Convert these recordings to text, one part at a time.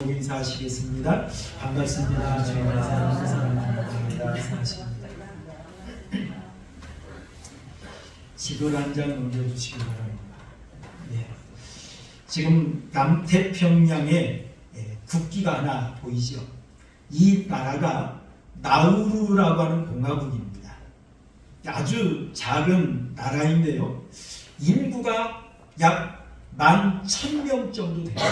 보고 인사하시겠습니다. 반갑습니다. 주의 말씀 사랑합니다. 인사하십니다. 지도를 한 장 넘겨주시기 바랍니다. 예. 지금 남태평양에 국기가 하나 보이죠. 이 나라가 나우루라고 하는 공화국입니다. 아주 작은 나라인데요. 인구가 약 11,000명 정도 됩니다.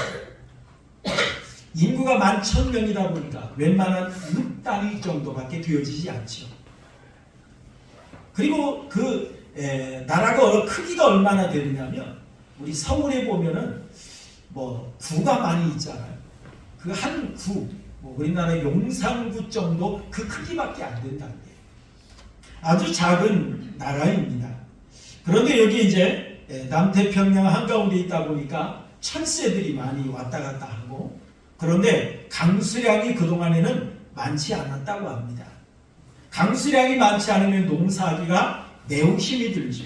인구가 11,000명이다 보니까 웬만한 읍단위 정도밖에 되어지지 않죠. 그리고 그 나라가 크기가 얼마나 되느냐면 우리 서울에 보면은 뭐 구가 많이 있잖아요. 그 한 구, 우리나라 용산구 정도 그 크기밖에 안 된다는 거예요. 아주 작은 나라입니다. 그런데 여기 이제 남태평양 한가운데 있다 보니까 철새들이 많이 왔다 갔다 하고, 그런데 강수량이 그동안에는 많지 않았다고 합니다. 강수량이 많지 않으면 농사하기가 매우 힘이 들죠.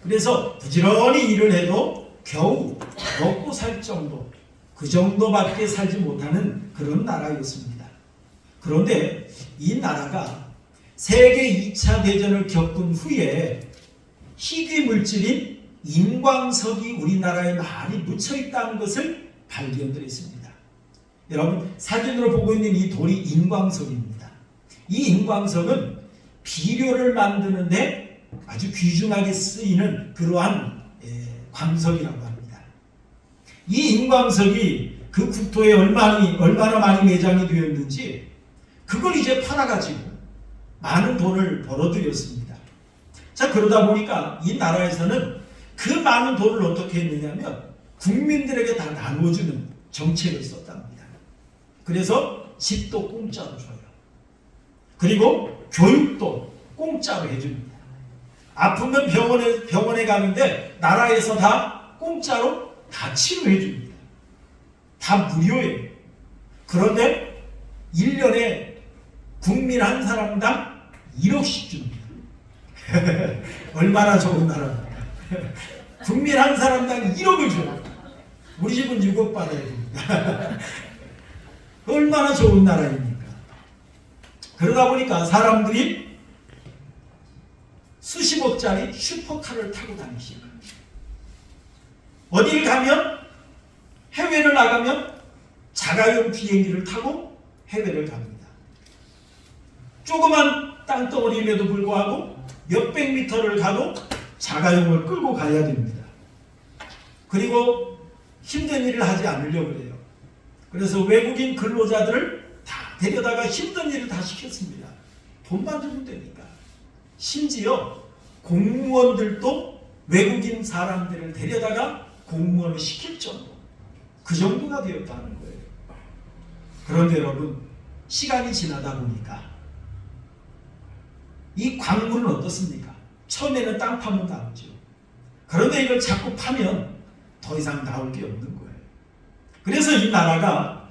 그래서 부지런히 일을 해도 겨우 먹고 살 정도, 그 정도밖에 살지 못하는 그런 나라였습니다. 그런데 이 나라가 세계 2차 대전을 겪은 후에 희귀 물질인 인광석이 우리나라에 많이 묻혀 있다는 것을 발견을 했습니다. 여러분, 사진으로 보고 있는 이 돌이 인광석입니다. 이 인광석은 비료를 만드는데 아주 귀중하게 쓰이는 그러한 광석이라고 합니다. 이 인광석이 그 국토에 얼마나 많이 매장이 되었는지 그걸 이제 팔아가지고 많은 돈을 벌어들였습니다. 자, 그러다 보니까 이 나라에서는 그 많은 돈을 어떻게 했느냐면 국민들에게 다 나눠주는 정책을 썼답니다. 그래서 집도 공짜로 줘요. 그리고 교육도 공짜로 해줍니다. 아프면 병원에 가는데 나라에서 다 공짜로 다 치료해 줍니다. 다 무료예요. 그런데 1년에 국민 한 사람당 1억씩 줍니다. 얼마나 좋은 나라입니까? 국민 한 사람당 1억을 줘요. 우리 집은 6억 받아야 됩니다. 얼마나 좋은 나라입니까? 그러다 보니까 사람들이 수십억짜리 슈퍼카를 타고 다니시는 거예요. 어디를 가면, 해외를 나가면 자가용 비행기를 타고 해외를 갑니다. 조그만 땅덩어리임에도 불구하고 몇백 미터를 가도 자가용을 끌고 가야 됩니다. 그리고 힘든 일을 하지 않으려고 그래요. 그래서 외국인 근로자들을 다 데려다가 힘든 일을 다 시켰습니다. 돈만 주면 되니까. 심지어 공무원들도 외국인 사람들을 데려다가 공무원을 시킬 정도, 그 정도가 되었다는 거예요. 그런데 여러분, 시간이 지나다 보니까 이 광물은 어떻습니까? 처음에는 땅 파면 나오죠. 그런데 이걸 자꾸 파면 더 이상 나올 게 없는 거예요. 그래서 이 나라가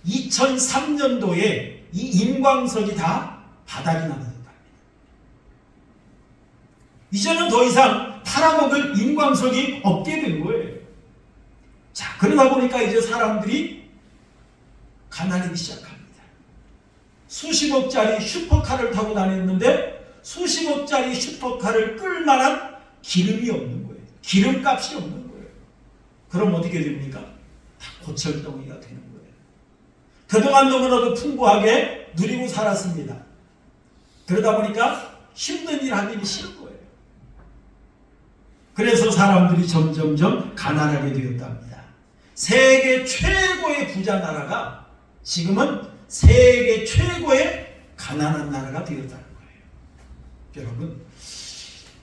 2003년도에 이 인광석이 다 바닥이 나갔답니다. 이제는 더 이상 팔아먹을 인광석이 없게 된 거예요. 자, 그러다 보니까 이제 사람들이 가난하기 시작합니다. 수십억짜리 슈퍼카를 타고 다녔는데 수십억짜리 슈퍼카를 끌 만한 기름이 없는 거예요. 기름값이 없는 거예요. 그럼 어떻게 됩니까? 다 고철덩이가 되는 거예요. 그동안 너무나도 풍부하게 누리고 살았습니다. 그러다 보니까 힘든 일 하기 싫은 거예요. 그래서 사람들이 점점점 가난하게 되었답니다. 세계 최고의 부자 나라가 지금은 세계 최고의 가난한 나라가 되었다는 거예요. 여러분,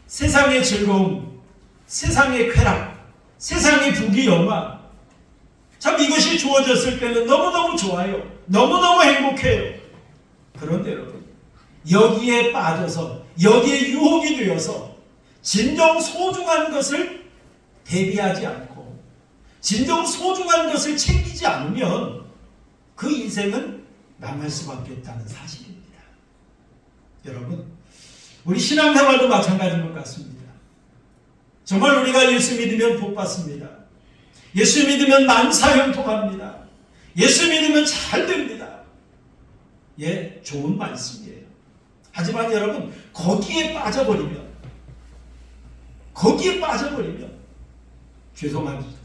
세상의 즐거움, 세상의 쾌락, 세상의 부귀 영화, 참 이것이 주어졌을 때는 너무너무 좋아요. 너무너무 행복해요. 그런데 여러분, 여기에 빠져서, 여기에 유혹이 되어서 진정 소중한 것을 대비하지 않고 진정 소중한 것을 챙기지 않으면 그 인생은 망할 수밖에 없다는 사실입니다. 여러분, 우리 신앙생활도 마찬가지인 것 같습니다. 정말 우리가 예수 믿으면 복 받습니다. 예수 믿으면 만사형통합니다. 예수 믿으면 잘 됩니다. 예, 좋은 말씀이에요. 하지만 여러분, 거기에 빠져버리면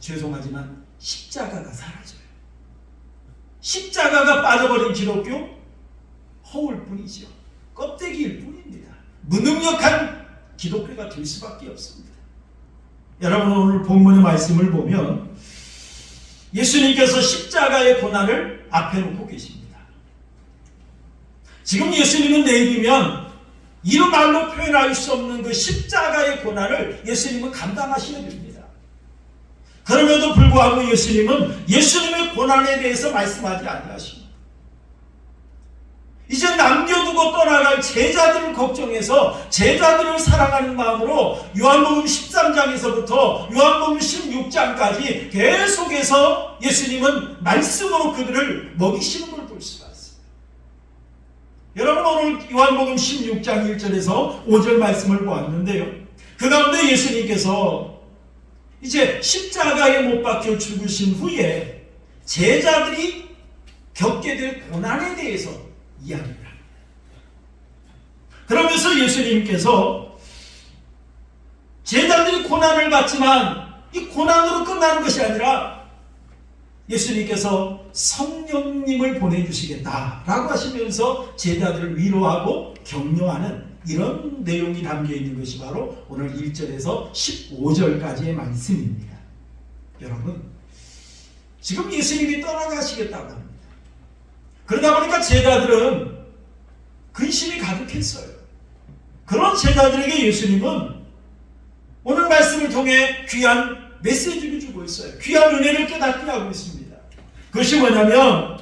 죄송하지만 십자가가 사라져요. 십자가가 빠져버린 기독교 허울 뿐이죠. 껍데기일 뿐입니다. 무능력한 기독교가 될 수밖에 없습니다. 여러분, 오늘 본문의 말씀을 보면 예수님께서 십자가의 고난을 앞에 놓고 계십니다. 지금 예수님은 내일이면 이루 말로 표현할 수 없는 그 십자가의 고난을 예수님은 감당하셔야 됩니다. 그럼에도 불구하고 예수님은 예수님의 고난에 대해서 말씀하지 아니하십니다. 이제 남겨두고 떠나갈 제자들을 걱정해서 제자들을 사랑하는 마음으로 요한복음 13장에서부터 요한복음 16장까지 계속해서 예수님은 말씀으로 그들을 먹이시는 걸 볼 수가 있습니다. 여러분, 오늘 요한복음 16장 1절에서 5절 말씀을 보았는데요. 그 가운데 예수님께서 이제 십자가에 못 박혀 죽으신 후에 제자들이 겪게 될 고난에 대해서 이야기를 합니다. 그러면서 예수님께서 제자들이 고난을 받지만 이 고난으로 끝나는 것이 아니라 예수님께서 성령님을 보내주시겠다라고 하시면서 제자들을 위로하고 격려하는 이런 내용이 담겨있는 것이 바로 오늘 1절에서 15절까지의 말씀입니다. 여러분, 지금 예수님이 떠나가시겠다고 합니다. 그러다 보니까 제자들은 근심이 가득했어요. 그런 제자들에게 예수님은 오늘 말씀을 통해 귀한 메시지를 주고 있어요. 귀한 은혜를 깨닫게 하고 있습니다. 그것이 뭐냐면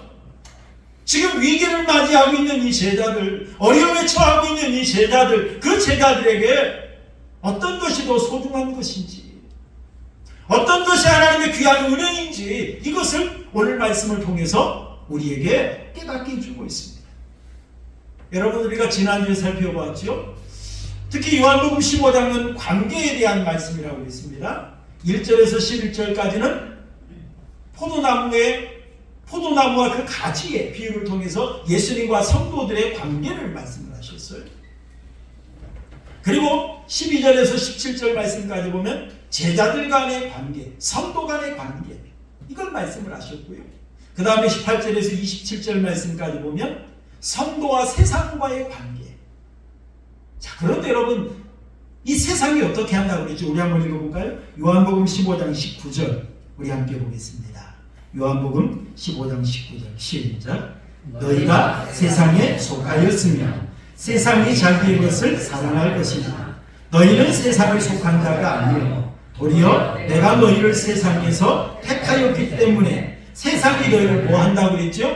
지금 위기를 맞이하고 있는 이 제자들, 어려움에 처하고 있는 이 제자들, 그 제자들에게 어떤 것이 더 소중한 것인지, 어떤 것이 하나님의 귀한 은혜인지 이것을 오늘 말씀을 통해서 우리에게 깨닫게 해주고 있습니다. 여러분, 우리가 지난주에 살펴보았죠. 특히 요한복음 15장은 관계에 대한 말씀이라고 했습니다. 1절에서 11절까지는 포도나무와 그 가지의 비유를 통해서 예수님과 성도들의 관계를 말씀을 하셨어요. 그리고 12절에서 17절 말씀까지 보면 제자들 간의 관계, 성도 간의 관계, 이걸 말씀을 하셨고요. 그 다음에 18절에서 27절 말씀까지 보면 성도와 세상과의 관계. 자, 그런데 여러분, 이 세상이 어떻게 한다고 그랬죠? 우리 한번 읽어볼까요? 요한복음 15장 19절 우리 함께 보겠습니다. 요한복음 15장 19절 시작. 너희가 세상에 속하였으면 세상이 자기의 것을 사랑할 것이다. 너희는 세상에 속한 자가 아니요 도리어 내가 너희를 세상에서 택하였기 때문에 세상이 너희를 뭐 한다고 그랬죠?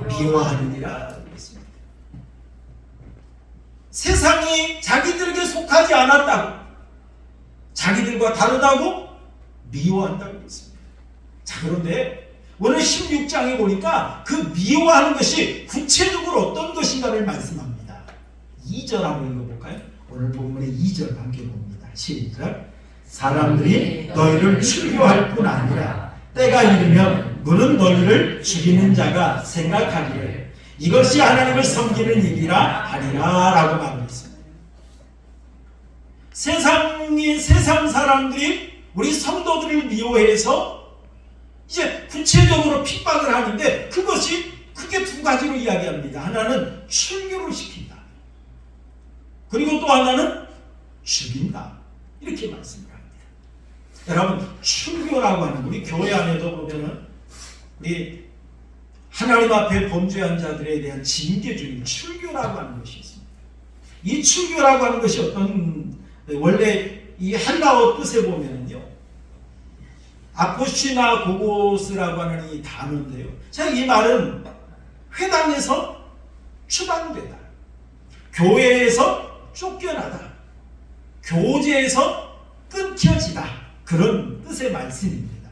미워하느니라 그랬습니다. 세상이 자기들에게 속하지 않았다고, 자기들과 다르다고 미워한다고 그랬습니다. 자, 그런데 오늘 16장에 보니까 그 미워하는 것이 구체적으로 어떤 것인가를 말씀합니다. 2절 한번 읽어볼까요? 오늘 본문의 2절 함께 봅니다. 시작. 사람들이 너희를 출교할 뿐 아니라 때가 이르면 너는 너희를 죽이는 자가 생각하기를 이것이 하나님을 섬기는 일이라 하리라 라고 말했습니다. 세상 사람들이 우리 성도들을 미워해서 이제 구체적으로 핍박을 하는데 그것이 크게 두 가지로 이야기합니다. 하나는 출교를 시킨다. 그리고 또 하나는 죽인다. 이렇게 말씀을 합니다. 여러분, 출교라고 하는, 우리 교회 안에도 보면은 우리 하나님 앞에 범죄한 자들에 대한 징계 중에 출교라고 하는 것이 있습니다. 이 출교라고 하는 것이 어떤, 원래 이 헬라어 뜻에 보면은요, 아포시나 고고스라고 하는 이 단어인데요. 자, 이 말은 회당에서 추방되다, 교회에서 쫓겨나다, 교제에서 끊겨지다, 그런 뜻의 말씀입니다.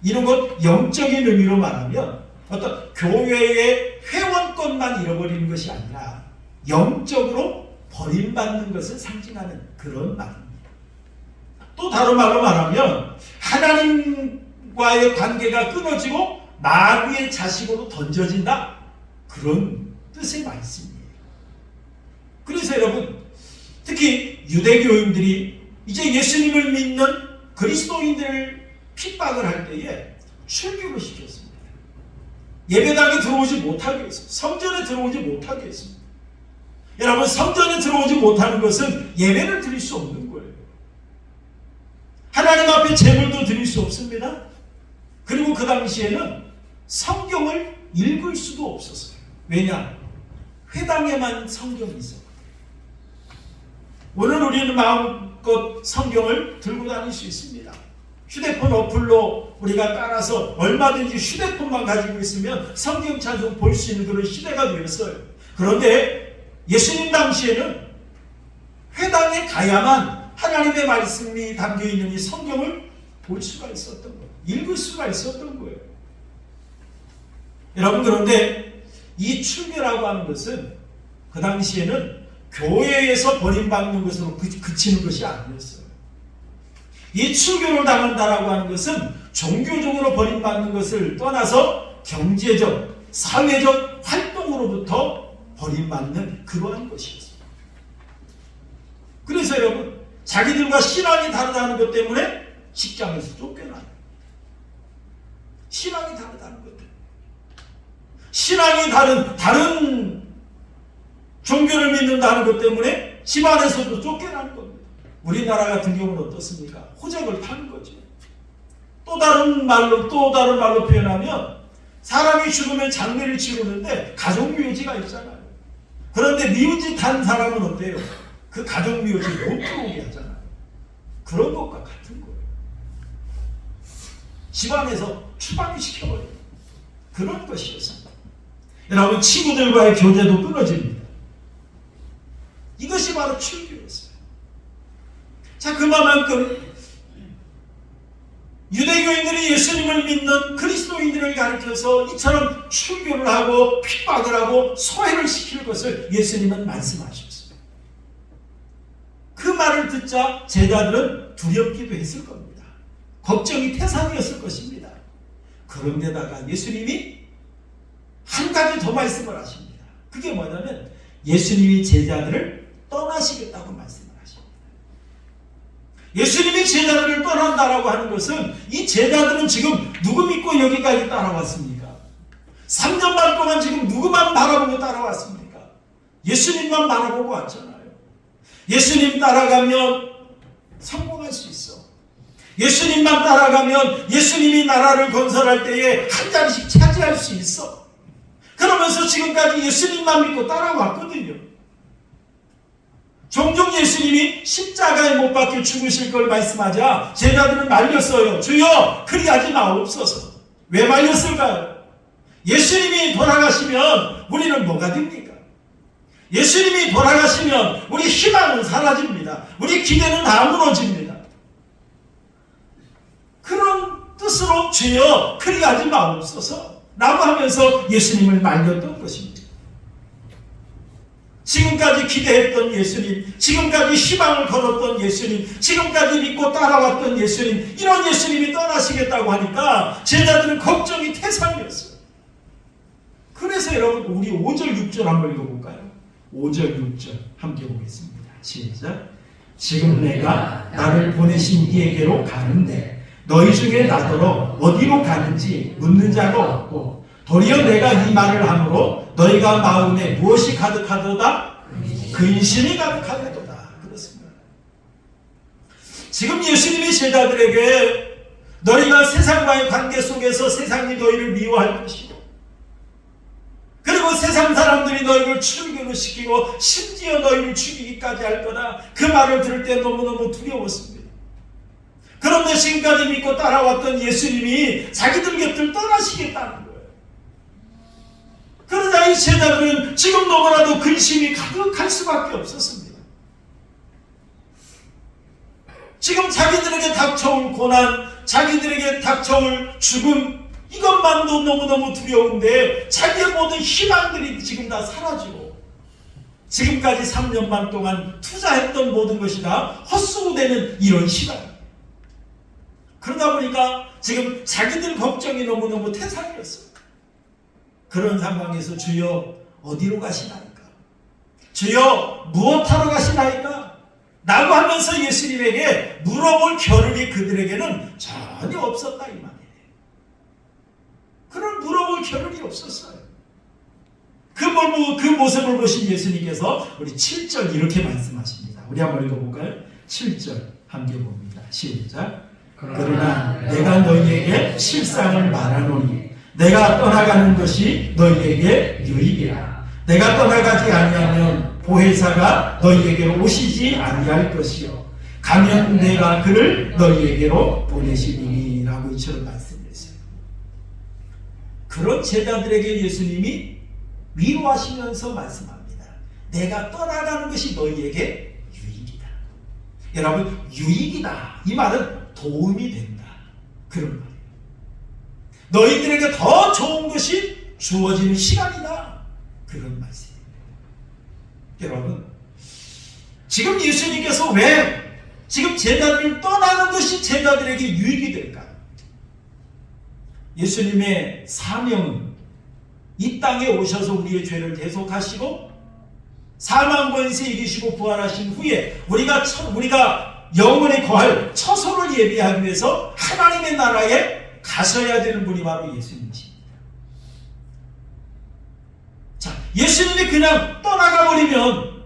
이런 것 영적인 의미로 말하면 어떤 교회의 회원권만 잃어버리는 것이 아니라 영적으로 버림받는 것을 상징하는 그런 말입니다. 또 다른 말로 말하면 하나님과의 관계가 끊어지고 마귀의 자식으로 던져진다. 그런 뜻의 말씀이에요. 그래서 여러분, 특히 유대교인들이 이제 예수님을 믿는 그리스도인들을 핍박을 할 때에 출교를 시켰습니다. 예배당에 들어오지 못하게 했습니다. 성전에 들어오지 못하게 했습니다. 여러분, 성전에 들어오지 못하는 것은 예배를 드릴 수 없는 거예요. 하나님 앞에 제물도 드릴 수 없습니다. 그리고 그 당시에는 성경을 읽을 수도 없었어요. 왜냐? 회당에만 성경이 있었거든요. 오늘 우리는 마음껏 성경을 들고 다닐 수 있습니다. 휴대폰 어플로 우리가 깔아서 얼마든지 휴대폰만 가지고 있으면 성경 찬송 볼 수 있는 그런 시대가 되었어요. 그런데 예수님 당시에는 회당에 가야만 하나님의 말씀이 담겨있는 이 성경을 볼 수가 있었던 거예요. 읽을 수가 있었던 거예요. 여러분, 그런데 이 출교라고 하는 것은 그 당시에는 교회에서 버림받는 것으로 그치는 것이 아니었어요. 이 출교를 당한다라고 하는 것은 종교적으로 버림받는 것을 떠나서 경제적, 사회적 활동으로부터 버림받는 그러한 것이었어요. 그래서 여러분, 자기들과 신앙이 다르다는 것 때문에 직장에서 쫓겨나요. 신앙이 다르다는 것 때문에. 신앙이 다른 종교를 믿는다는 것 때문에 집안에서도 쫓겨나는 겁니다. 우리나라 같은 경우는 어떻습니까? 호적을 파는 거죠. 또 다른 말로 표현하면 사람이 죽으면 장례를 치르는데 가족묘지가 있잖아요. 그런데 미운 짓 한 사람은 어때요? 그 가족묘지 못 들어오게 하잖아요. 그런 것과 같은 거예요. 집안에서 추방을 시켜버려요. 그런 것이었습니다. 여러분, 친구들과의 교제도 끊어집니다. 이것이 바로 출교였어요. 자, 그만큼 유대교인들이 예수님을 믿는 그리스도인들을 가르쳐서 이처럼 출교를 하고 핍박을 하고 소외를 시킬 것을 예수님은 말씀하셨어요. 그 말을 듣자 제자들은 두렵기도 했을 겁니다. 걱정이 태산이었을 것입니다. 그런데다가 예수님이 한 가지 더 말씀을 하십니다. 그게 뭐냐면 예수님이 제자들을 떠나시겠다고 말씀을 하십니다. 예수님이 제자들을 떠난다라고 하는 것은 이 제자들은 지금 누구 믿고 여기까지 따라왔습니까? 3년 반 동안 지금 누구만 바라보고 따라왔습니까? 예수님만 바라보고 왔잖아요. 예수님 따라가면 성공할 수 있어. 예수님만 따라가면 예수님이 나라를 건설할 때에 한 자리씩 차지할 수 있어. 그러면서 지금까지 예수님만 믿고 따라왔거든요. 종종 예수님이 십자가에 못 박혀 죽으실 걸 말씀하자 제자들은 말렸어요. 주여, 그리하지 마옵소서. 왜 말렸을까요? 예수님이 돌아가시면 우리는 뭐가 됩니까? 예수님이 돌아가시면 우리 희망은 사라집니다. 우리 기대는 다 무너집니다. 그런 뜻으로 주여, 그리하지 마옵소서 라고 하면서 예수님을 말렸던 것입니다. 지금까지 기대했던 예수님, 지금까지 희망을 걸었던 예수님, 지금까지 믿고 따라왔던 예수님, 이런 예수님이 떠나시겠다고 하니까 제자들은 걱정이 태산이었어요. 그래서 여러분, 우리 5절 6절 한번 읽어볼까요? 5절 6절 함께 보겠습니다. 시작. 지금 내가 나를 보내신 이에게로 가는데 너희 중에 나더러 어디로 가는지 묻는 자가 없고 도리어 내가 이 말을 함으로 너희가 마음에 무엇이 가득하도다? 근심이 가득하도다. 그렇습니다. 지금 예수님이 제자들에게 너희가 세상과의 관계 속에서 세상이 너희를 미워할 것이고 그리고 세상 사람들이 너희를 출교를 시키고 심지어 너희를 죽이기까지 할 거다. 그 말을 들을 때 너무너무 두려웠습니다. 그런데 지금까지 믿고 따라왔던 예수님이 자기들 곁을 떠나시겠다는 거예요. 그러자 이 제자들은 지금 너무나도 근심이 가득할 수밖에 없었습니다. 지금 자기들에게 닥쳐올 고난, 자기들에게 닥쳐올 죽음, 이것만도 너무너무 두려운데 자기의 모든 희망들이 지금 다 사라지고 지금까지 3년 반 동안 투자했던 모든 것이 다 헛수고되는 이런 시간. 그러다 보니까 지금 자기들 걱정이 너무너무 태산이었어요. 그런 상황에서 주여 어디로 가시나이까? 주여 무엇하러 가시나이까? 라고 하면서 예수님에게 물어볼 겨를이 그들에게는 전혀 없었다 이 말이에요. 그런 물어볼 겨를이 없었어요. 그 모습을 보신 예수님께서 우리 7절 이렇게 말씀하십니다. 우리 한번 읽어볼까요? 7절 함께 봅니다. 시작. 그러나 내가 너희에게 실상을 말하노니 내가 떠나가는 것이 너희에게 유익이라. 내가 떠나가지 아니하면 보혜사가 너희에게로 오시지 아니할 것이요 가면 내가 그를 너희에게로 보내시리니 라고 이처럼 말씀했어요. 그런 제자들에게 예수님이 위로하시면서 말씀합니다. 내가 떠나가는 것이 너희에게 유익이다. 여러분, 유익이다 이 말은 도움이 된다 그런 말이에요. 너희들에게 더 좋은 것이 주어지는 시간이다 그런 말씀입니다. 여러분, 지금 예수님께서 왜 지금 제자들을 떠나는 것이 제자들에게 유익이 될까요? 예수님의 사명은 이 땅에 오셔서 우리의 죄를 대속하시고 사망 권세 이기시고 부활하신 후에 우리가 영원히 거할 처소를 예비하기 위해서 하나님의 나라에 가셔야 되는 분이 바로 예수님이십니다. 자, 예수님이 그냥 떠나가 버리면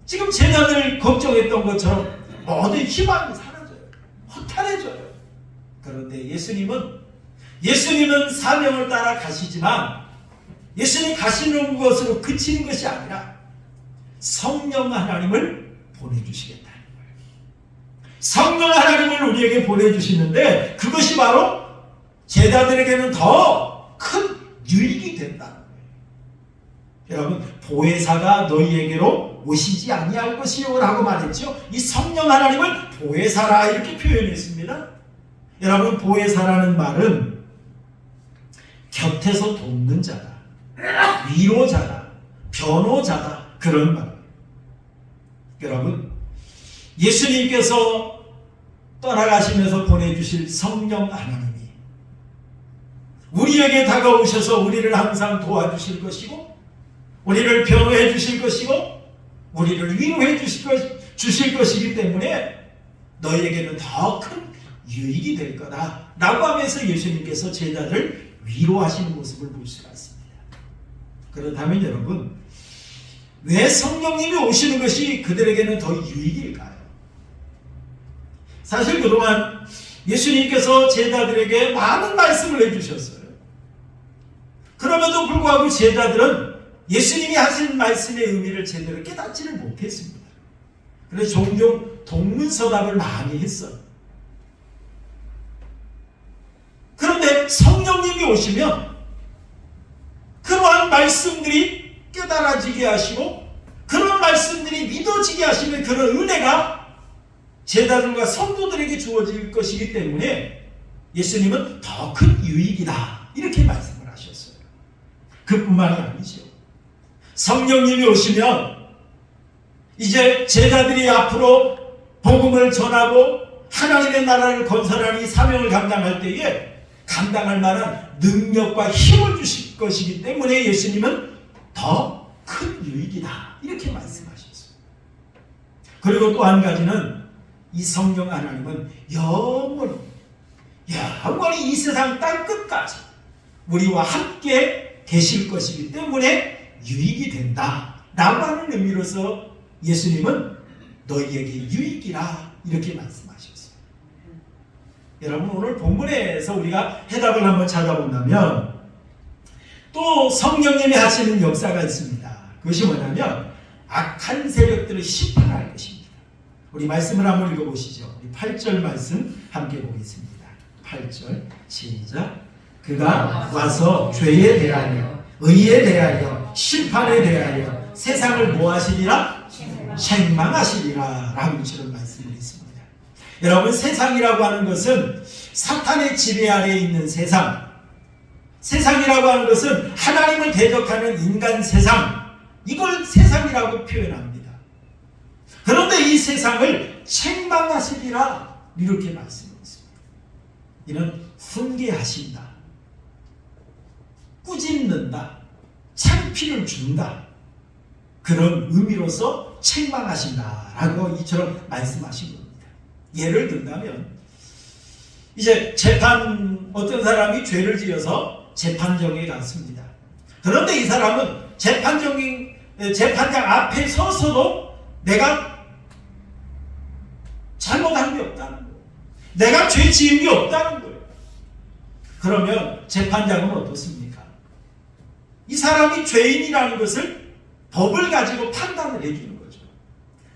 지금 제자들 걱정했던 것처럼 모든 희망이 사라져요. 허탈해져요. 그런데 예수님은 사명을 따라 가시지만 예수님 가시는 것으로 그치는 것이 아니라 성령 하나님을 보내주시겠다는 거예요. 성령 하나님을 우리에게 보내주시는데 그것이 바로 제자들에게는 더 큰 유익이 된다는 거예요. 여러분, 보혜사가 너희에게로 오시지 아니할 것이요 라고 말했죠. 이 성령 하나님을 보혜사라 이렇게 표현했습니다. 여러분, 보혜사라는 말은 곁에서 돕는 자다, 위로자다, 변호자다 그런 말이에요. 여러분, 예수님께서 떠나가시면서 보내주실 성령 하나님이 우리에게 다가오셔서 우리를 항상 도와주실 것이고 우리를 변호해 주실 것이고 우리를 위로해 주실 것이기 때문에 너희에게는 더 큰 유익이 될 거다 라고 하면서 예수님께서 제자를 위로하시는 모습을 볼 수가 있습니다. 그렇다면 여러분, 왜 성령님이 오시는 것이 그들에게는 더 유익일까요? 사실 그동안 예수님께서 제자들에게 많은 말씀을 해주셨어요. 그럼에도 불구하고 제자들은 예수님이 하신 말씀의 의미를 제대로 깨닫지를 못했습니다. 그래서 종종 동문서답을 많이 했어요. 그런데 성령님이 오시면 그러한 말씀들이 깨달아지게 하시고 그런 말씀들이 믿어지게 하시는 그런 은혜가 제자들과 성도들에게 주어질 것이기 때문에 예수님은 더 큰 유익이다 이렇게 말씀을 하셨어요. 그뿐만이 아니죠. 성령님이 오시면 이제 제자들이 앞으로 복음을 전하고 하나님의 나라를 건설하는 이 사명을 감당할 때에 감당할 만한 능력과 힘을 주실 것이기 때문에 예수님은 더 큰 유익이다 이렇게 말씀하셨어요. 그리고 또 한 가지는 이 성령 하나님은 영원히 이 세상 땅 끝까지 우리와 함께 계실 것이기 때문에 유익이 된다 라고 하는 의미로서 예수님은 너희에게 유익이라 이렇게 말씀하셨어요. 여러분, 오늘 본문에서 우리가 해답을 한번 찾아본다면 또 성령님이 하시는 역사가 있습니다. 그것이 뭐냐면 악한 세력들을 심판할 것입니다. 우리 말씀을 한번 읽어보시죠. 우리 8절 말씀 함께 보겠습니다. 8절 시작. 그가 와서 죄에 대하여 의에 대하여 심판에 대하여 세상을 뭐하시리라? 책망하시리라 라고 이처럼 말씀을 했습니다. 여러분, 세상이라고 하는 것은 사탄의 지배 아래에 있는 세상이라고 하는 것은 하나님을 대적하는 인간 세상, 이걸 세상이라고 표현합니다. 그런데 이 세상을 책망하시리라 이렇게 말씀했습니다. 이는 훈계하신다, 꾸짖는다, 창피를 준다, 그런 의미로서 책망하신다라고 이처럼 말씀하신 겁니다. 예를 든다면 이제 어떤 사람이 죄를 지어서 재판정에 갔습니다. 그런데 이 사람은 재판장 앞에 서서도 내가 잘못한 게 없다는 거예요. 내가 죄 지은 게 없다는 거예요. 그러면 재판장은 어떻습니까? 이 사람이 죄인이라는 것을 법을 가지고 판단을 해주는 거죠.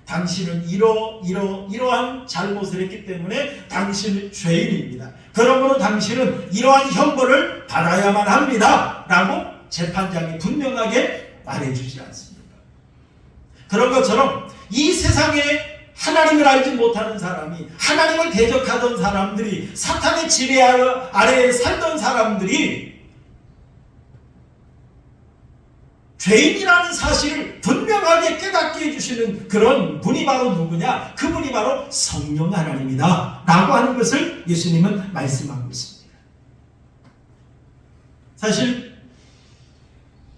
당신은 이러한 잘못을 했기 때문에 당신은 죄인입니다. 그러므로 당신은 이러한 형벌을 받아야만 합니다. 라고 재판장이 분명하게 말해주지 않습니까? 그런 것처럼 이 세상에 하나님을 알지 못하는 사람이, 하나님을 대적하던 사람들이, 사탄의 지배 아래에 살던 사람들이 죄인이라는 사실을 분명하게 깨닫게 해주시는 그런 분이 바로 누구냐? 그분이 바로 성령 하나님이다 라고 하는 것을 예수님은 말씀하고 있습니다. 사실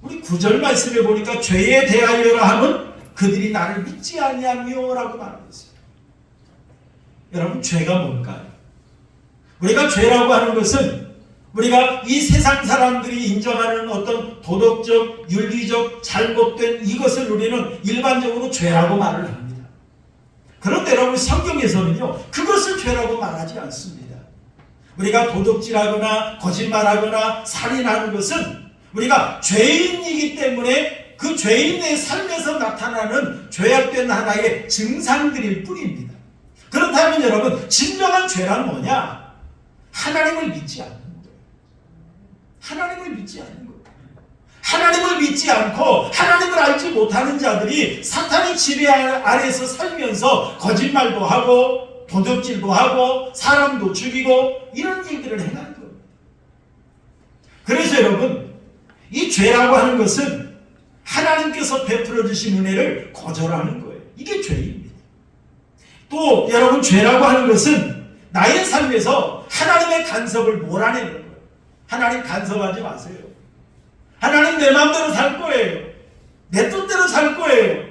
우리 9절 말씀에 보니까 죄에 대하여라 하면 그들이 나를 믿지 아니하며 라고 말하고 있어요. 여러분, 죄가 뭘까요? 우리가 죄라고 하는 것은 우리가 이 세상 사람들이 인정하는 어떤 도덕적, 윤리적, 잘못된 이것을 우리는 일반적으로 죄라고 말을 합니다. 그런데 여러분, 성경에서는요, 그것을 죄라고 말하지 않습니다. 우리가 도둑질하거나 거짓말하거나 살인하는 것은 우리가 죄인이기 때문에 그 죄인의 삶에서 나타나는 죄악된 하나의 증상들일 뿐입니다. 그렇다면 여러분, 진정한 죄란 뭐냐? 하나님을 믿지 않는 거예요. 하나님을 믿지 않는 거예요. 하나님을 믿지 않고 하나님을 알지 못하는 자들이 사탄의 지배 아래에서 살면서 거짓말도 하고 도둑질도 하고 사람도 죽이고 이런 일들을 행하는 겁니다. 그래서 여러분, 이 죄라고 하는 것은 하나님께서 베풀어 주신 은혜를 거절하는 거예요. 이게 죄입니다. 또 여러분, 죄라고 하는 것은 나의 삶에서 하나님의 간섭을 몰아내는 거예요. 하나님 간섭하지 마세요. 하나님 내 마음대로 살 거예요. 내 뜻대로 살 거예요.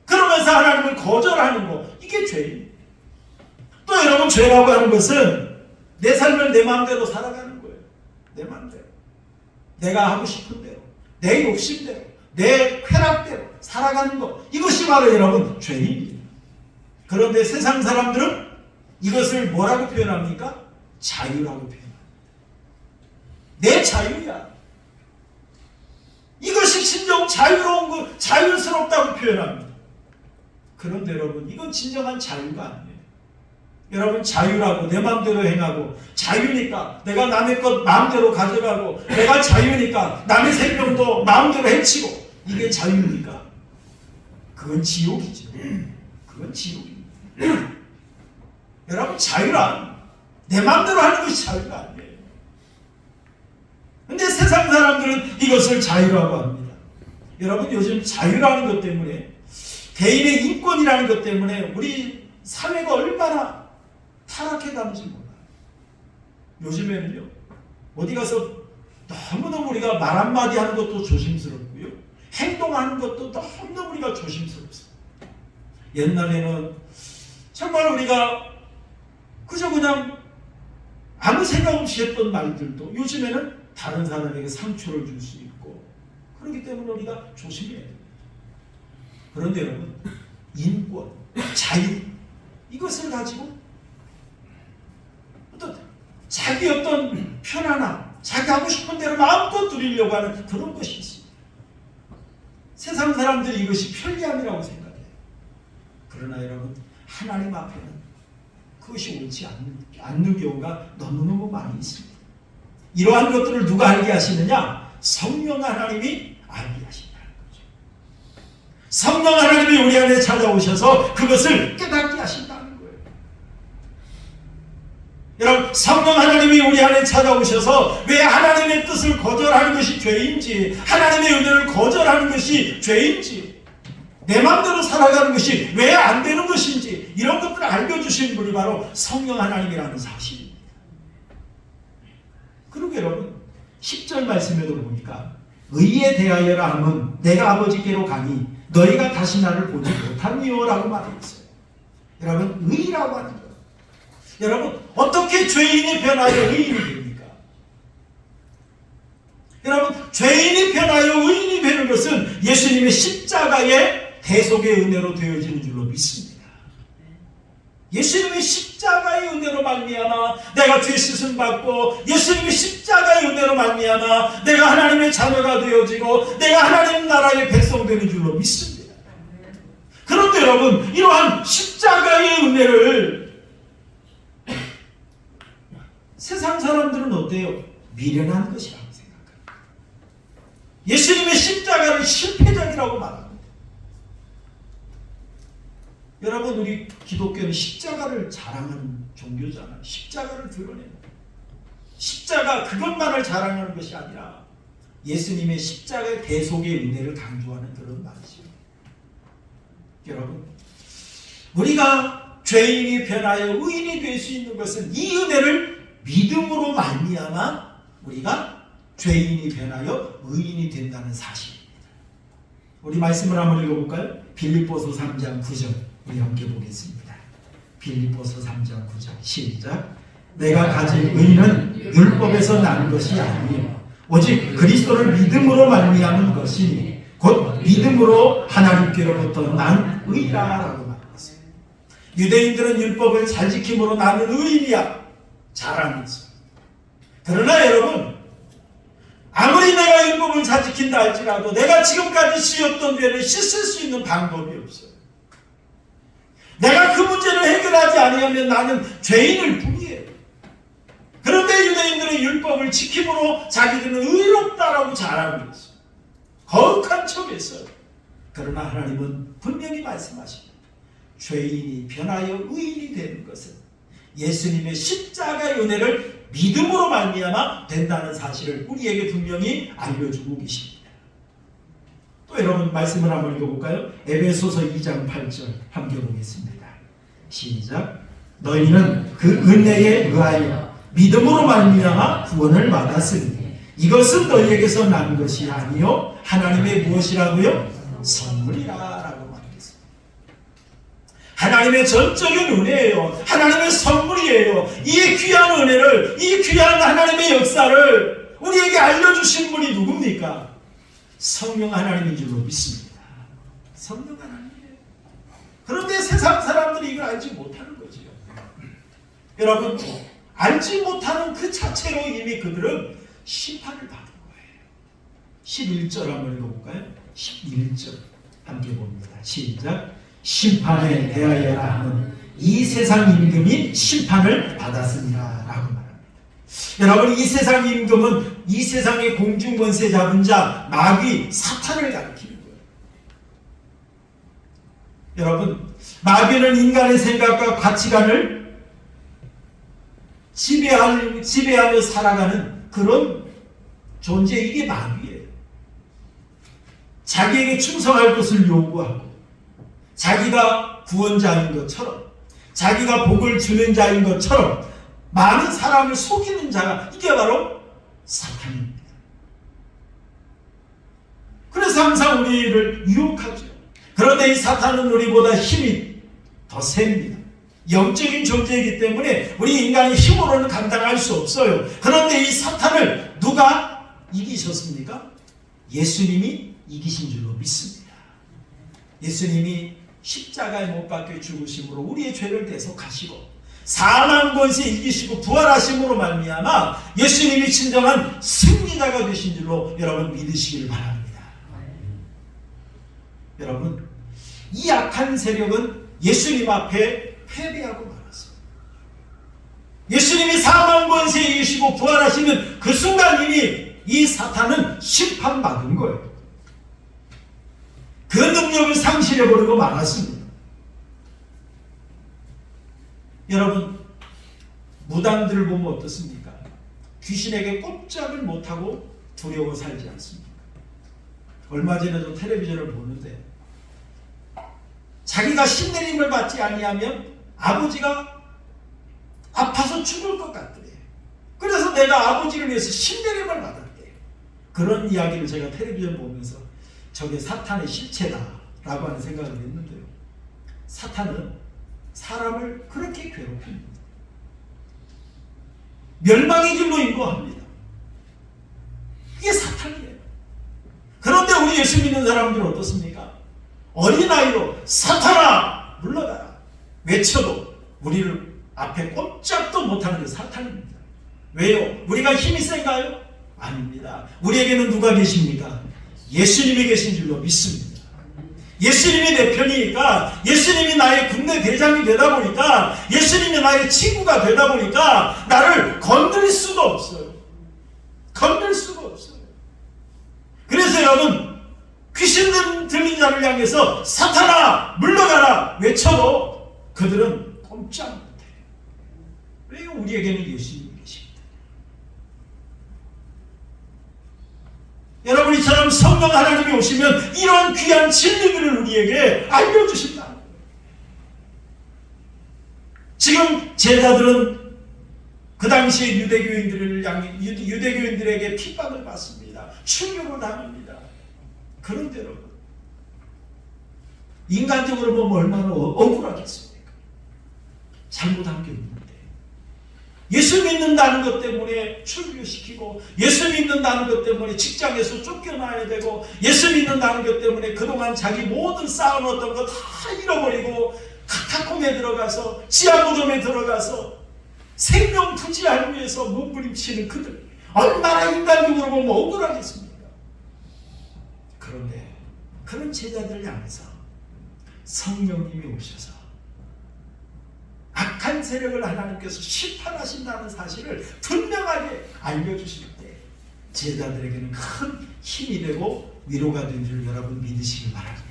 그러면서 하나님을 거절하는 거, 이게 죄입니다. 또 여러분, 죄라고 하는 것은 내 삶을 내 마음대로 살아가는 거예요. 내 마음대로. 내가 하고 싶은 대로, 내 욕심대로, 내 쾌락대로 살아가는 것, 이것이 바로 여러분 죄입니다. 그런데 세상 사람들은 이것을 뭐라고 표현합니까? 자유라고 표현합니다. 내 자유야. 이것이 진정 자유로운 것, 자유스럽다고 표현합니다. 그런데 여러분, 이건 진정한 자유가 아니에요. 여러분, 자유라고 내 마음대로 행하고, 자유니까 내가 남의 것 마음대로 가져가고, 내가 자유니까 남의 생명도 마음대로 해치고, 이게 자유입니까? 그건 지옥이죠. 그건 지옥입니다. 여러분, 자유란 내 마음대로 하는 것이 자유가 아니에요. 근데 세상 사람들은 이것을 자유라고 합니다. 여러분, 요즘 자유라는 것 때문에, 개인의 인권이라는 것 때문에 우리 사회가 얼마나 타락해가는지 몰라요. 요즘에는요, 어디 가서 너무너무 우리가 말 한마디 하는 것도 조심스럽고요, 행동하는 것도 너무너무 우리가 조심스럽습니다. 옛날에는 정말 우리가 그저 그냥 아무 생각 없이 했던 말들도 요즘에는 다른 사람에게 상처를 줄 수 있고, 그렇기 때문에 우리가 조심해야 됩니다. 그런데 여러분, 인권, 자유, 이것을 가지고 어떤 자기 어떤 편안함, 자기 하고 싶은 대로 마음껏 누리려고 하는 그런 것이 있습니다. 세상 사람들이 이것이 편리함이라고 생각해요. 그러나 여러분, 하나님 앞에는 그것이 옳지 않는 경우가 너무너무 많이 있습니다. 이러한 것들을 누가 알게 하시느냐? 성령 하나님이 알게 하신다는 거죠. 성령 하나님이 우리 안에 찾아오셔서 그것을 깨닫게 하신다는 거예요. 여러분, 성령 하나님이 우리 안에 찾아오셔서 왜 하나님의 뜻을 거절하는 것이 죄인지, 하나님의 은혜를 거절하는 것이 죄인지, 내 마음대로 살아가는 것이 왜 안 되는 것인지, 이런 것들을 알려주신 분이 바로 성령 하나님이라는 사실입니다. 그러게 여러분 10절 말씀에도 보니까 의에 대하여라 함은 내가 아버지께로 가니 너희가 다시 나를 보지 못하니요 라고 말했어요. 여러분 의라고 하는 거예요. 여러분 어떻게 죄인이 변하여 의인이 됩니까? 여러분 죄인이 변하여 의인이 되는 것은 예수님의 십자가의 대속의 은혜로 되어지는 줄로 믿습니다. 예수님의 십자가의 은혜로 말미암아 내가 죄 씻음 받고 예수님의 십자가의 은혜로 말미암아 내가 하나님의 자녀가 되어지고 내가 하나님 나라의 백성 되는 줄로 믿습니다. 그런데 여러분 이러한 십자가의 은혜를 세상 사람들은 어때요? 미련한 것이라고 생각합니다. 예수님의 십자가를 실패작이라고 말합니다. 여러분 우리 기독교는 십자가를 자랑하는 종교잖아요. 십자가를 드러내는 십자가 그것만을 자랑하는 것이 아니라 예수님의 십자가의 대속의 은혜를 강조하는 그런 말이죠. 여러분 우리가 죄인이 변하여 의인이 될 수 있는 것은 이 은혜를 믿음으로 말미암아 우리가 죄인이 변하여 의인이 된다는 사실입니다. 우리 말씀을 한번 읽어볼까요? 빌립보서 3장 9절 우리 함께 보겠습니다. 빌립보서 3장 9절 시작. 내가 가진 의는 율법에서 난 것이 아니요 오직 그리스도를 믿음으로 말미암은 것이니 곧 믿음으로 하나님께로부터 난 의라라고 말했어요. 유대인들은 율법을 잘 지킴으로 나는 의인이야 자랑했어요. 그러나 여러분 아무리 내가 율법을 잘 지킨다 할지라도 내가 지금까지 지었던 죄를 씻을 수 있는 방법이 없어요. 내가 그 문제를 해결하지 않으면 나는 죄인일 뿐이에요. 그런데 유대인들은 율법을 지킴으로 자기들은 의롭다라고 자랑을 했어요. 거룩한 척했어요. 그러나 하나님은 분명히 말씀하십니다. 죄인이 변하여 의인이 되는 것은 예수님의 십자가의 은혜를 믿음으로 말미암아 된다는 사실을 우리에게 분명히 알려주고 계십니다. 또 여러분 말씀을 한번 읽어볼까요? 에베소서 2장 8절 함께 보겠습니다. 시작. 너희는 그 은혜에 의하여 믿음으로 말미암아 구원을 받았으니 이것은 너희에게서 난 것이 아니요 하나님의 무엇이라고요? 선물이라 라고 말했습니다. 하나님의 전적인 은혜예요. 하나님의 선물이에요. 이 귀한 은혜를 이 귀한 하나님의 역사를 우리에게 알려주신 분이 누굽니까? 성령 하나님인 줄로 믿습니다. 성령 하나님이에요. 그런데 세상 사람들이 이걸 알지 못하는 거죠. 여러분 알지 못하는 그 자체로 이미 그들은 심판을 받은 거예요. 11절 한번 읽어볼까요? 11절 함께 봅니다. 시작. 심판에 대하여라 하는 이 세상 임금이 심판을 받았습니다 라고 말합니다. 여러분 이 세상 임금은 이 세상의 공중권세 잡은 자 마귀 사탄을 가리키는 거예요. 여러분 마귀는 인간의 생각과 가치관을 지배하며 살아가는 그런 존재, 이게 마귀예요. 자기에게 충성할 것을 요구하고 자기가 구원자인 것처럼 자기가 복을 주는 자인 것처럼 많은 사람을 속이는 자가 이게 바로 사탄입니다. 그래서 항상 우리를 유혹하죠. 그런데 이 사탄은 우리보다 힘이 더 셉니다. 영적인 존재이기 때문에 우리 인간의 힘으로는 감당할 수 없어요. 그런데 이 사탄을 누가 이기셨습니까? 예수님이 이기신 줄로 믿습니다. 예수님이 십자가에 못 박혀 죽으심으로 우리의 죄를 대속하시고 사망 권세 이기시고 부활하심으로 말미암아 예수님이 진정한 승리자가 되신 줄로 여러분 믿으시기를 바랍니다. 여러분 이 악한 세력은 예수님 앞에 패배하고 말았습니다. 예수님이 사망 권세 이기시고 부활하시는 그 순간 이미 이 사탄은 심판받은 거예요. 그 능력을 상실해버리고 말았습니다. 여러분 무당들을 보면 어떻습니까? 귀신에게 꼼짝을 못하고 두려워 살지 않습니까? 얼마 전에도 텔레비전을 보는데 자기가 신내림을 받지 아니하면 아버지가 아파서 죽을 것 같더래요. 그래서 내가 아버지를 위해서 신내림을 받았대. 그런 이야기를 제가 텔레비전 보면서 저게 사탄의 실체다라고 하는 생각을 했는데요. 사탄은 사람을 그렇게 괴롭힙니다. 멸망의 길로 인도합니다. 이게 사탄이에요. 그런데 우리 예수 믿는 사람들은 어떻습니까? 어린아이로 사탄아 물러가라 외쳐도 우리를 앞에 꼼짝도 못하는 게 사탄입니다. 왜요? 우리가 힘이 센가요? 아닙니다. 우리에게는 누가 계십니까? 예수님이 계신 줄로 믿습니다. 예수님이 내 편이니까, 예수님이 나의 군대 대장이 되다 보니까, 예수님이 나의 친구가 되다 보니까 나를 건드릴 수가 없어요. 건들 수가 없어요. 그래서 여러분, 귀신 들린 자를 향해서 사탄아 물러가라 외쳐도 그들은 꼼짝 못해요. 왜요? 우리에게는 예수님이 계십니다. 여러분, 이처럼 성령 하나님이 오시면 이런 귀한 진리들을 우리에게 알려주신다. 지금 제자들은 그 당시에 유대교인들에게 핍박을 받습니다. 충격을 당합니다. 그런데 여러분, 인간적으로 보면 얼마나 억울하겠습니까? 잘못한 게 없는데 예수 믿는다는 것 때문에 출교시키고, 예수 믿는다는 것 때문에 직장에서 쫓겨나야 되고, 예수 믿는다는 것 때문에 그동안 자기 모든 쌓아놓았던 거 다 잃어버리고 카타콤에 들어가서 지하무덤에 들어가서 생명 부지하기 위해서 몸부림치는 그들, 얼마나 인간적으로 보면 억울하겠습니까? 그런데 그런 제자들을 향해서 성령님이 오셔서 악한 세력을 하나님께서 심판하신다는 사실을 분명하게 알려주실 때 제자들에게는 큰 힘이 되고 위로가 된 줄 여러분 믿으시기 바랍니다.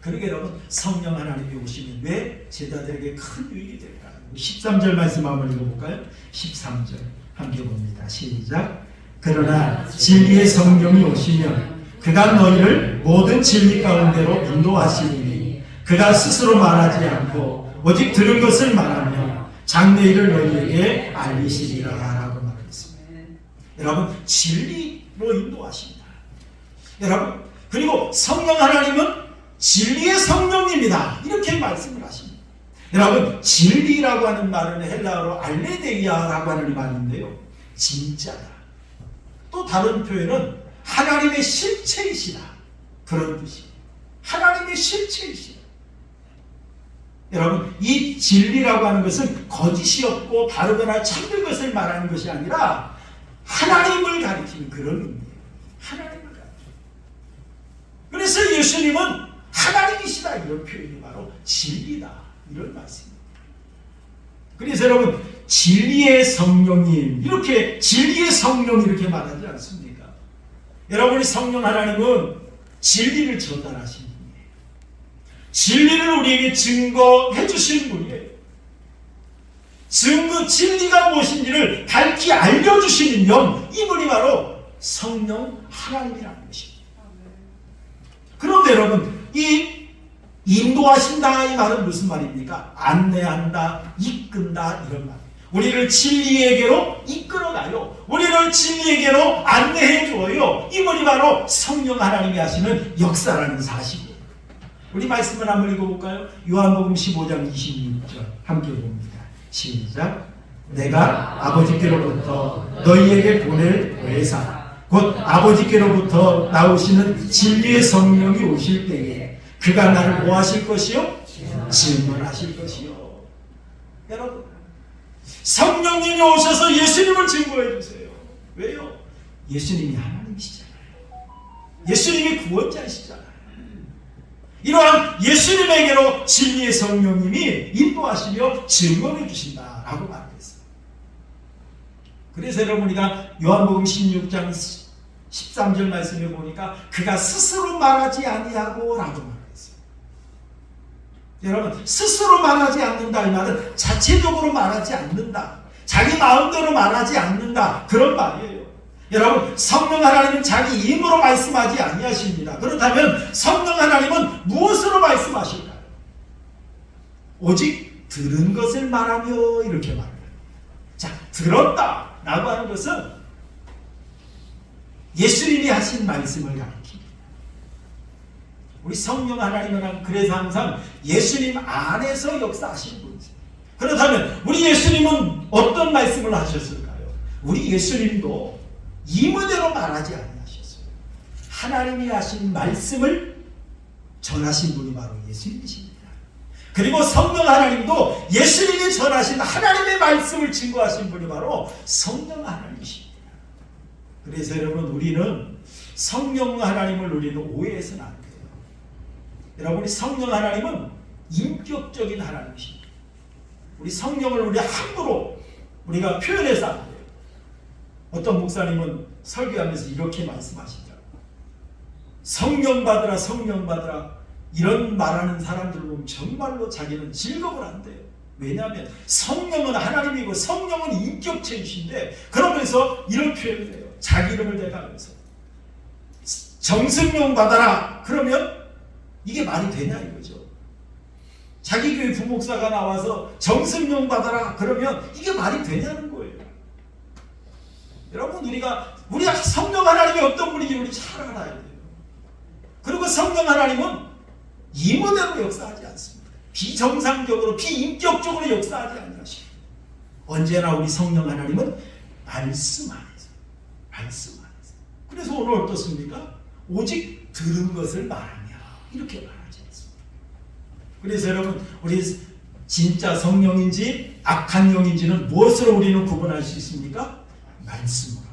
그러게 여러분, 성령 하나님이 오시면 왜 제자들에게 큰 유익이 될까요? 13절 말씀 한번 읽어볼까요? 13절 함께 봅니다. 시작. 그러나 진리의 성령이 오시면 그가 너희를 모든 진리 가운데로 인도하시리니 그가 스스로 말하지 않고 오직 들은 것을 말하며 장래일을 너희에게 알리시리라 라고 말했습니다. 여러분, 진리로 인도하십니다. 여러분, 그리고 성령 하나님은 진리의 성령입니다. 이렇게 말씀을 하십니다. 여러분, 진리라고 하는 말은 헬라어로 알레데이아라고 하는 말인데요, 진짜다. 또 다른 표현은 하나님의 실체이시다, 그런 뜻입니다. 하나님의 실체이시다. 여러분, 이 진리라고 하는 것은 거짓이 없고 바르거나 참된 것을 말하는 것이 아니라 하나님을 가리키는 그런 의미예요. 하나님을 가리키는. 그래서 예수님은 하나님이시다, 이런 표현이 바로 진리다, 이런 말씀입니다. 그래서 여러분, 진리의 성령님, 이렇게 진리의 성령 이렇게 말하지 않습니까? 여러분이 성령 하나님은 진리를 전달하시는 분이에요. 진리를 우리에게 증거해 주시는 분이에요. 진리가 무엇인지를 밝히 알려주시는 영, 이분이 바로 성령 하나님이라는 것입니다. 그런데 여러분, 이 인도하신다 이 말은 무슨 말입니까? 안내한다, 이끈다, 이런 말. 우리를 진리에게로 이끌어가요. 우리를 진리에게로 안내해 주어요. 이분이 바로 성령 하나님이 하시는 역사라는 사실이에요. 우리 말씀을 한번 읽어볼까요? 요한복음 15장 26절 함께 봅니다. 시작. 내가 아버지께로부터 너희에게 보낼 외사 곧 아버지께로부터 나오시는 진리의 성령이 오실 때에 그가 나를 뭐 하실 것이요? 증언하실 것이요. 여러분, 성령님이 오셔서 예수님을 증거해 주세요. 왜요? 예수님이 하나님이시잖아요. 예수님이 구원자이시잖아요. 이러한 예수님에게로 진리의 성령님이 인도하시며 증언해 주신다라고 말했어요. 그래서 여러분이가 요한복음 16장 13절 말씀에 보니까 그가 스스로 말하지 아니하고 라고 말했어요. 여러분, 스스로 말하지 않는다 이 말은 자체적으로 말하지 않는다, 자기 마음대로 말하지 않는다, 그런 말이에요. 여러분, 성령 하나님은 자기 힘으로 말씀하지 아니하십니다. 그렇다면 성령 하나님은 무엇으로 말씀하실까요? 오직 들은 것을 말하며 이렇게 말해요. 자, 들었다라고 하는 것은 예수님이 하신 말씀을 가리킵니다. 우리 성령 하나님은 그래서 항상 예수님 안에서 역사하시는 분이세요. 그렇다면 우리 예수님은 어떤 말씀을 하셨을까요? 우리 예수님도 이문대로 말하지 아니하셨어요. 하나님이 하신 말씀을 전하신 분이 바로 예수님이십니다. 그리고 성령 하나님도 예수님이 전하신 하나님의 말씀을 증거하신 분이 바로 성령 하나님이십니다. 그래서 여러분, 우리는 성령 하나님을 우리는 오해해서는 안 돼요. 여러분, 우리 성령 하나님은 인격적인 하나님이십니다. 우리 성령을 우리 함부로 우리가 표현해서 안 돼요. 어떤 목사님은 설교하면서 이렇게 말씀하시죠. 성령 받으라, 성령 받으라. 이런 말하는 사람들을 보면 정말로 자기는 즐거움을 한대요. 왜냐하면 성령은 하나님이고 성령은 인격체이신데, 그러면서 이런 표현을 해요. 자기 이름을 대가면서 정승용 받아라. 그러면 이게 말이 되냐 이거죠. 자기 교회 부목사가 나와서 정승용 받아라. 그러면 이게 말이 되냐는 거예요. 여러분, 우리가 성령 하나님이 어떤 분인지 우리 잘 알아야 돼요. 그리고 성령 하나님은 이모대로 역사하지 않습니다. 비정상적으로, 비인격적으로 역사하지 않으십니다. 언제나 우리 성령 하나님은 말씀 안에서. 그래서 오늘 어떻습니까? 오직 들은 것을 말하냐, 이렇게 말하지 않습니다. 그래서 여러분, 우리 진짜 성령인지 악한 영인지는 무엇으로 우리는 구분할 수 있습니까? 말씀으로.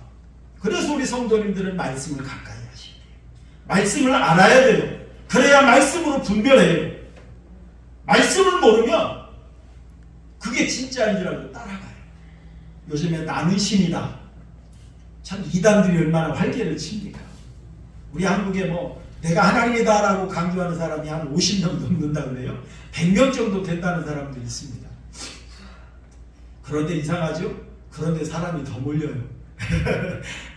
그래서 우리 성도님들은 말씀을 가까이 하셔야 돼요. 말씀을 알아야 돼요. 그래야 말씀으로 분별해요. 말씀을 모르면 그게 진짜인 줄 알고 따라가요. 요즘에 나는 신이다. 참 이단들이 얼마나 활개를 칩니까? 우리 한국에 내가 하나님이다 라고 강조하는 사람이 한 50명 넘는다 그래요. 100명 정도 된다는 사람도 있습니다. 그런데 이상하죠? 그런데 사람이 더 몰려요.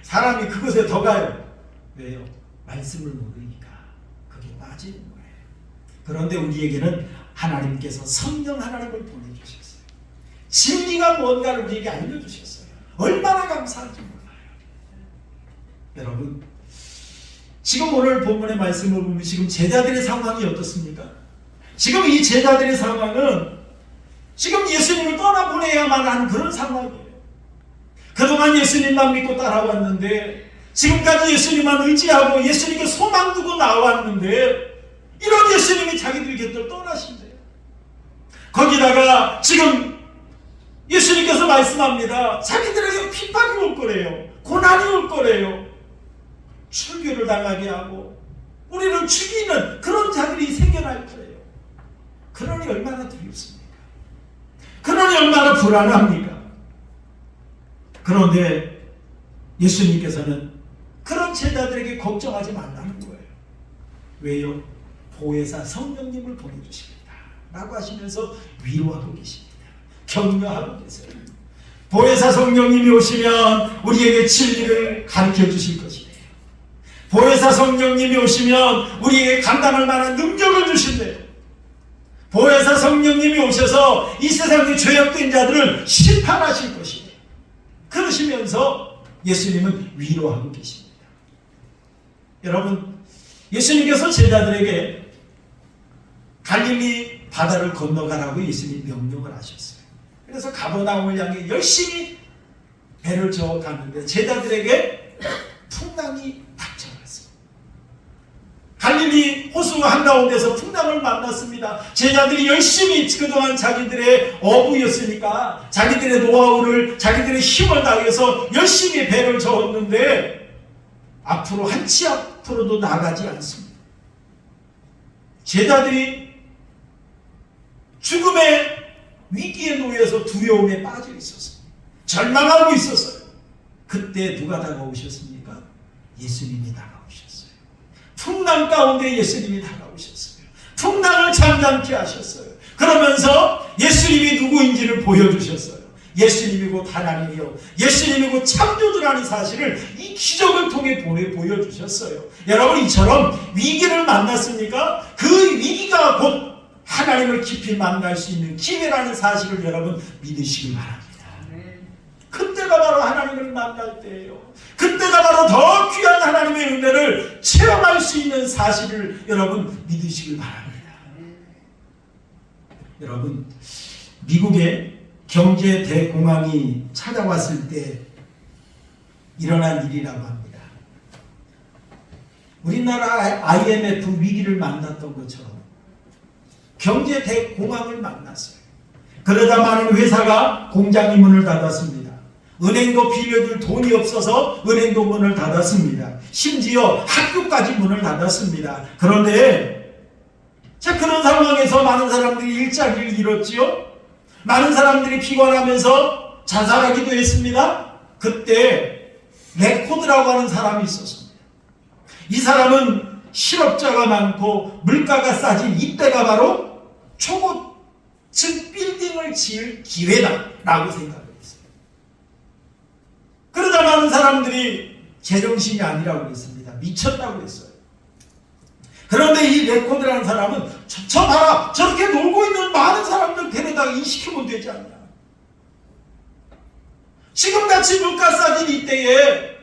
사람이 그곳에 더 가요. 왜요? 말씀을 모르니까 그게 빠지는 거예요. 그런데 우리에게는 하나님께서 성령 하나님을 보내주셨어요. 진리가 뭔가를 우리에게 알려주셨어요. 얼마나 감사한지 몰라요. 여러분, 지금 오늘 본문의 말씀을 보면 지금 제자들의 상황이 어떻습니까? 지금 이 제자들의 상황은 지금 예수님을 떠나보내야만 하는 그런 상황이에요. 그동안 예수님만 믿고 따라왔는데, 지금까지 예수님만 의지하고 예수님께 소망 두고 나왔는데, 이런 예수님이 자기들 곁을 떠나신대요. 거기다가 지금 예수님께서 말씀합니다. 자기들에게 핍박이 올 거래요. 고난이 올 거래요. 출교를 당하게 하고 우리를 죽이는 그런 자들이 생겨날 거예요. 그러니 얼마나 두렵습니까? 그러니 얼마나 불안합니까? 그런데 예수님께서는 그런 제자들에게 걱정하지 말라는 거예요. 왜요? 보혜사 성령님을 보내주십니다 라고 하시면서 위로하고 계십니다. 격려하고 계세요. 보혜사 성령님이 오시면 우리에게 진리를 가르쳐 주실 것이에요. 보혜사 성령님이 오시면 우리에게 감당할 만한 능력을 주신대요. 보혜사 성령님이 오셔서 이 세상의 죄악된 자들을 심판하실 것이에요. 그러시면서 예수님은 위로하고 계십니다. 여러분, 예수님께서 제자들에게 갈릴리 바다를 건너가라고 예수님 명령을 하셨어요. 그래서 가버나움을 향해 열심히 배를 저어 갔는데 제자들에게 풍랑이 닥쳐왔어요. 갈릴리 호수 한가운데서 풍랑을 만났습니다. 제자들이 열심히 그동안 자기들의 어부였으니까 자기들의 노하우를, 자기들의 힘을 다해서 열심히 배를 저었는데 앞으로 한 치 앞으로도 나가지 않습니다. 제자들이 죽음의 위기에 놓여서 두려움에 빠져 있었어요. 절망하고 있었어요. 그때 누가 다가오셨습니까? 예수님이 다가오셨어요. 풍랑 가운데 예수님이 다가오셨어요. 풍랑을 잠잠케 하셨어요. 그러면서 예수님이 누구인지를 보여주셨어요. 예수님이 곧 하나님이요, 예수님이 곧 창조주라는 사실을 이 기적을 통해 보여주셨어요. 여러분, 이처럼 위기를 만났습니까? 그 위기가 곧 하나님을 깊이 만날 수 있는 기회라는 사실을 여러분 믿으시기 바랍니다. 그때가 바로 하나님을 만날 때예요. 그때가 바로 더 귀한 하나님의 은혜를 체험할 수 있는 사실을 여러분 믿으시길 바랍니다. 여러분, 미국의 경제 대공황이 찾아왔을 때 일어난 일이라고 합니다. 우리나라 IMF 위기를 만났던 것처럼 경제 대공황을 만났어요. 그러다 많은 회사가 공장이 문을 닫았습니다. 은행도 빌려줄 돈이 없어서 은행도 문을 닫았습니다. 심지어 학교까지 문을 닫았습니다. 그런데 자, 그런 상황에서 많은 사람들이 일자리를 잃었지요. 많은 사람들이 피곤하면서 자살하기도 했습니다. 그때 레코드라고 하는 사람이 있었습니다. 이 사람은 실업자가 많고 물가가 싸진 이때가 바로 초고층 빌딩을 지을 기회다라고 생각을 했어요. 그러다 많은 사람들이 제정신이 아니라고 했습니다. 미쳤다고 했어요. 그런데 이 레코드라는 사람은 저 봐라, 저렇게 놀고 있는 많은 사람들 데려다 일시키면 되지 않냐. 지금같이 물가 싸진 이때에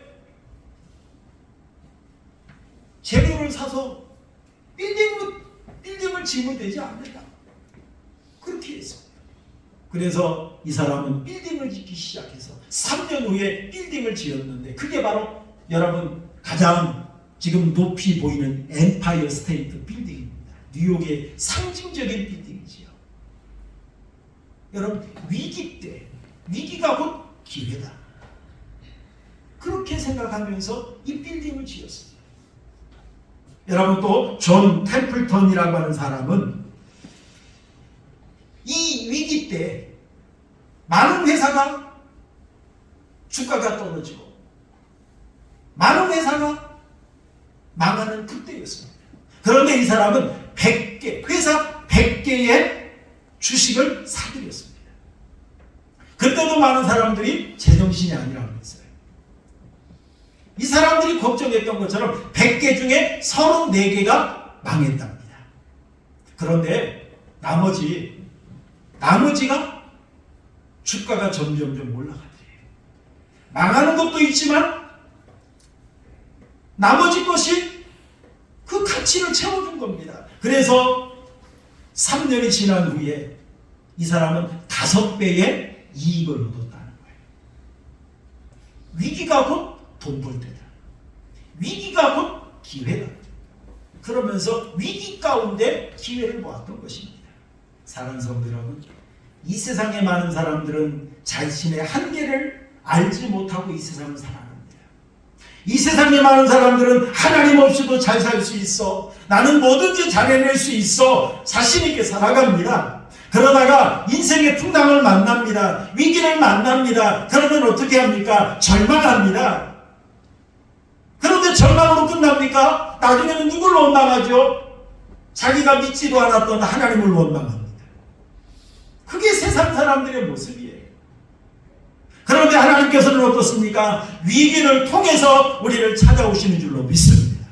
재료를 사서 빌딩을 지으면 되지 않는다. 그렇게 했습니다. 그래서 이 사람은 빌딩을 짓기 시작해서 3년 후에 빌딩을 지었는데 그게 바로 여러분 가장 지금 높이 보이는 엠파이어 스테이트 빌딩입니다. 뉴욕의 상징적인 빌딩이지요. 여러분, 위기 때 위기가 곧 기회다. 그렇게 생각하면서 이 빌딩을 지었습니다. 여러분, 또 존 템플턴이라고 하는 사람은 이 위기 때 많은 회사가 주가가 떨어지고 많은 회사가 망하는 그때였습니다. 그런데 이 사람은 회사 100개의 주식을 사들였습니다. 그때도 많은 사람들이 제정신이 아니라고 했어요. 이 사람들이 걱정했던 것처럼 100개 중에 34개가 망했답니다. 그런데 나머지가 주가가 점점점 올라가더래요. 망하는 것도 있지만 나머지 것이 그 가치를 채워준 겁니다. 그래서 3년이 지난 후에 이 사람은 5배의 이익을 얻었다는 거예요. 위기가 곧 돈 벌 때다. 위기가 곧 기회다. 그러면서 위기 가운데 기회를 보았던 것입니다. 사랑하는 성도 여러분, 이 세상에 많은 사람들은 자신의 한계를 알지 못하고 이 세상을 살아갑니다. 이 세상에 많은 사람들은 하나님 없이도 잘 살 수 있어, 나는 뭐든지 잘해낼 수 있어 자신 있게 살아갑니다. 그러다가 인생의 풍랑을 만납니다. 위기를 만납니다. 그러면 어떻게 합니까? 절망합니다. 그런데 절망으로 끝납니까? 나중에는 누굴 원망하죠? 자기가 믿지도 않았던 하나님을 원망합니다. 그게 세상 사람들의 모습이에요. 그런데 하나님께서는 어떻습니까? 위기를 통해서 우리를 찾아오시는 줄로 믿습니다.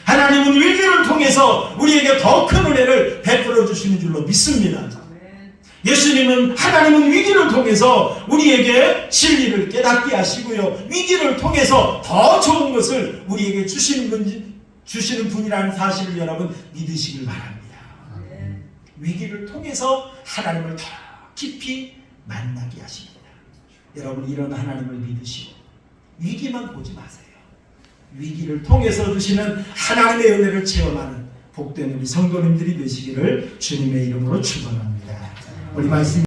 하나님은 위기를 통해서 우리에게 더 큰 은혜를 베풀어 주시는 줄로 믿습니다. 예수님은 하나님은 위기를 통해서 우리에게 진리를 깨닫게 하시고요, 위기를 통해서 더 좋은 것을 우리에게 주시는 분이라는 사실을 여러분 믿으시길 바랍니다. 위기를 통해서 하나님을 더 깊이 만나게 하십니다. 여러분, 이런 하나님을 믿으시고 위기만 보지 마세요. 위기를 통해서 주시는 하나님의 은혜를 체험하는 복된 우리 성도님들이 되시기를 주님의 이름으로 축원합니다. 우리 말씀